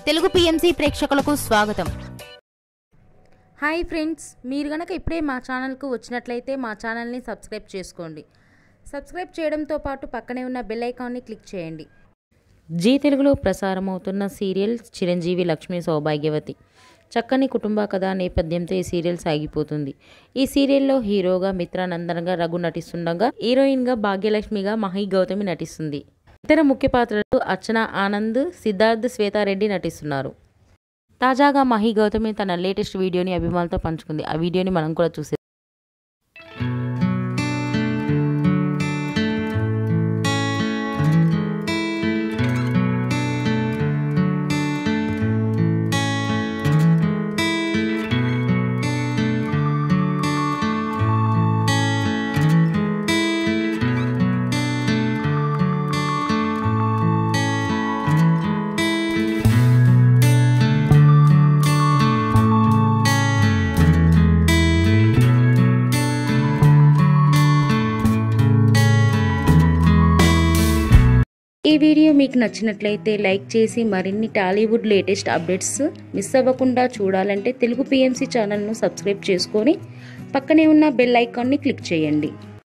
Telugu PMC ప్రేక్షకులకు స్వాగతం. Hi friends, మీరు గనక ఇప్పుడే మా ఛానల్కు వచ్చినట్లయితే మా ఛానల్ని సబ్స్క్రైబ్ చేసుకోండి. సబ్స్క్రైబ్ చేయడంతో పాటు పక్కనే ఉన్న బెల్ ఐకాన్ని క్లిక్ చేయండి. జీ తెలుగులో ప్రసారమవుతున్న సీరియల్ చిరంజీవి లక్ష్మీ సౌభాగ్యవతి. చక్కని కుటుంబ కథ నేపథ్యంతో ఈ సీరియల్ సాగిపోతుంది. ఈ సీరియల్లో హీరోగా మిత్రానందన్గా రఘు నటిస్తుండగా, హీరోయిన్గా భాగ్యలక్ష్మిగా మహి గౌతమి నటిస్తుంది. ఇతర ముఖ్య పాత్రలు అర్చన ఆనంద్, సిద్ధార్థ్, శ్వేతారెడ్డి నటిస్తున్నారు. తాజాగా మహి గౌతమి తన లేటెస్ట్ వీడియోని అభిమానులతో పంచుకుంది. ఆ వీడియోని మనం కూడా చూసేద్దాం. ఈ వీడియో మీకు నచ్చినట్లయితే లైక్ చేసి మరిన్ని టాలీవుడ్ లేటెస్ట్ అప్డేట్స్ మిస్ అవ్వకుండా చూడాలంటే తెలుగు పిఎంసి ఛానల్ను సబ్స్క్రైబ్ చేసుకొని పక్కనే ఉన్న బెల్ ఐకాన్ని క్లిక్ చేయండి.